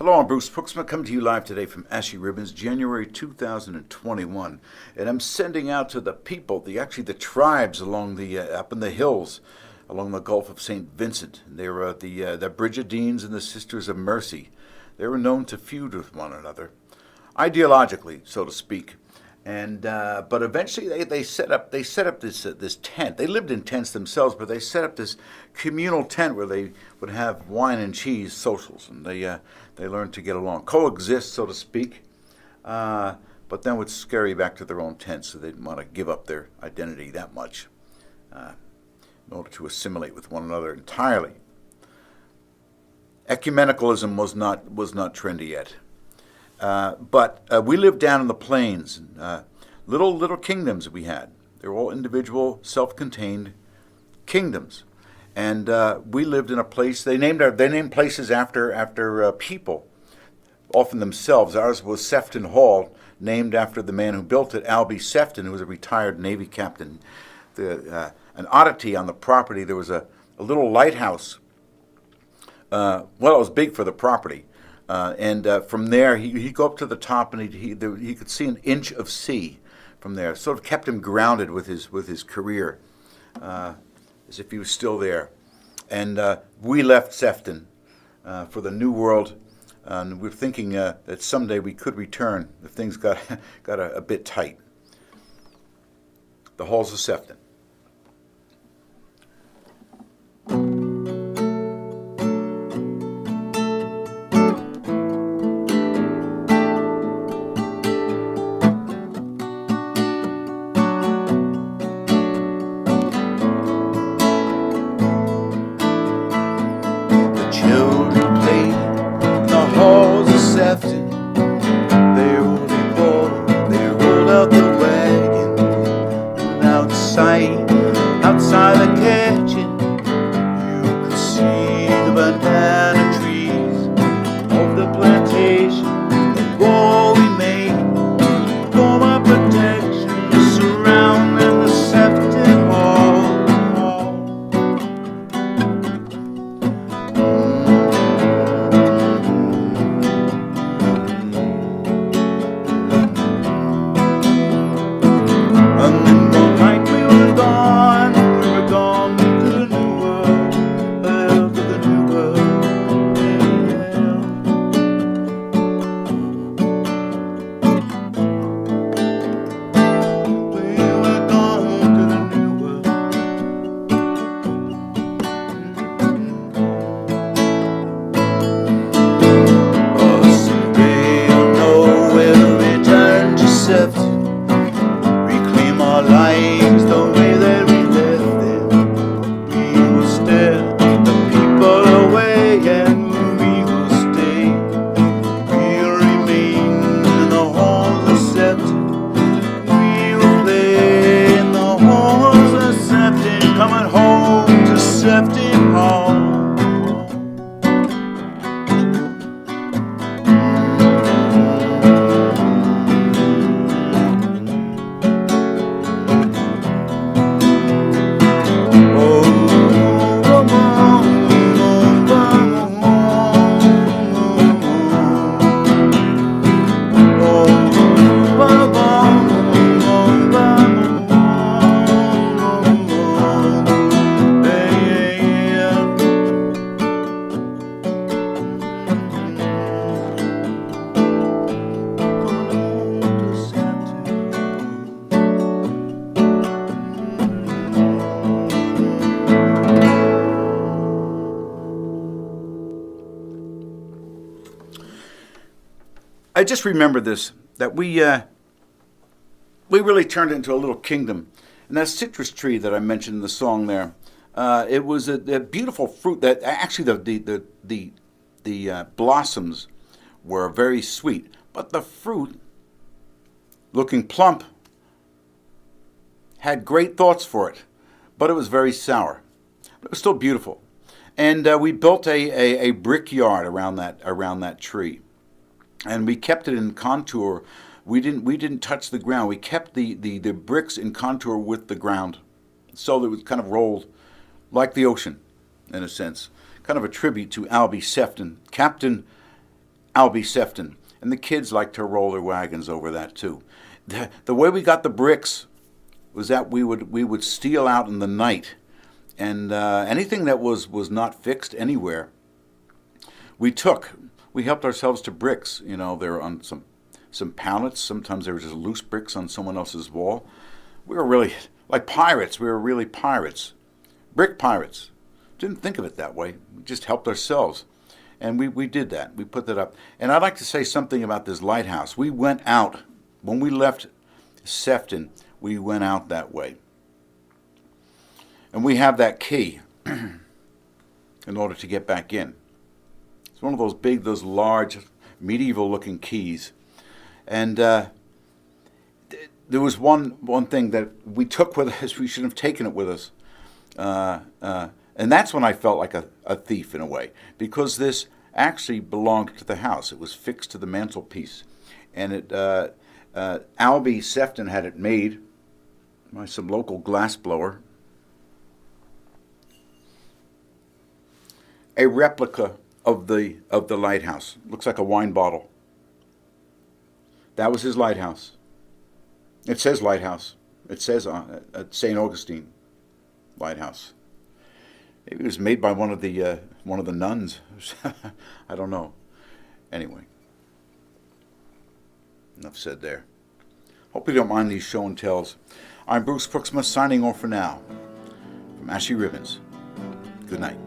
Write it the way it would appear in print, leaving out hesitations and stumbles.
Hello, I'm Bruce Pruiksma, coming to you live today from Ashy Ribbons, January 2021, and I'm sending out to the people, the tribes along the up in the hills, along the Gulf of St. Vincent. They were the Brigidines and the Sisters of Mercy. They were known to feud with one another, ideologically, so to speak. And but eventually they set up this tent. They lived in tents themselves, but they set up this communal tent where they would have wine and cheese socials, and they learned to get along, coexist, so to speak. But then would scurry back to their own tents, so they didn't want to give up their identity that much in order to assimilate with one another entirely. Ecumenicalism was not trendy yet. But we lived down in the plains, little kingdoms we had. They were all individual, self-contained kingdoms, and we lived in a place. They named places after people, often themselves. Ours was Sefton Hall, named after the man who built it, Albie Sefton, who was a retired Navy captain. An oddity on the property, there was a little lighthouse. Well, it was big for the property. And from there, he'd go up to the top, and he could see an inch of sea from there. Sort of kept him grounded with his career, as if he was still there. And we left Sefton for the New World, and we're thinking that someday we could return if things got a bit tight. The halls of Sefton. They rolled out the wagon, and outside the kitchen, you could see the banana trees of the plantation. The wall we made for my protection, surrounding the Sefton Hall. Reclaim our lives the way that we left them. We will steer the people away, and we will stay. We'll remain in the halls of Sefton. We will play in the halls of Sefton, coming home to Sefton Hall. I just remember this, that we really turned it into a little kingdom. And that citrus tree that I mentioned in the song there, it was a beautiful fruit that actually the blossoms were very sweet, but the fruit, looking plump, had great thoughts for it, but it was very sour. But it was still beautiful. And we built a brickyard around that tree. And we kept it in contour. We didn't touch the ground. We kept the bricks in contour with the ground, so that it was kind of rolled like the ocean, in a sense. Kind of a tribute to Albie Sefton, Captain Albie Sefton. And the kids like to roll their wagons over that too. The way we got the bricks was that we would steal out in the night, and anything that was not fixed anywhere, we helped ourselves to bricks. You know, they were on some pallets. Sometimes they were just loose bricks on someone else's wall. We were really like pirates. We were really pirates, brick pirates. Didn't think of it that way. We just helped ourselves. And we did that. We put that up. And I'd like to say something about this lighthouse. We went out. When we left Sefton, we went out that way. And we have that key in order to get back in. It's one of those large, medieval-looking keys. And there was one thing that we took with us. We should have taken it with us. And that's when I felt like a thief in a way, because this actually belonged to the house. It was fixed to the mantelpiece. And Albie Sefton had it made by some local glassblower. A replica of the lighthouse. Looks like a wine bottle. That was his lighthouse. It says lighthouse. It says St. Augustine lighthouse. Maybe it was made by one of the nuns. I don't know. Anyway, enough said there. Hope you don't mind these show and tells. I'm Bruce Pruiksma signing off for now. From Ashy Ribbons. Good night.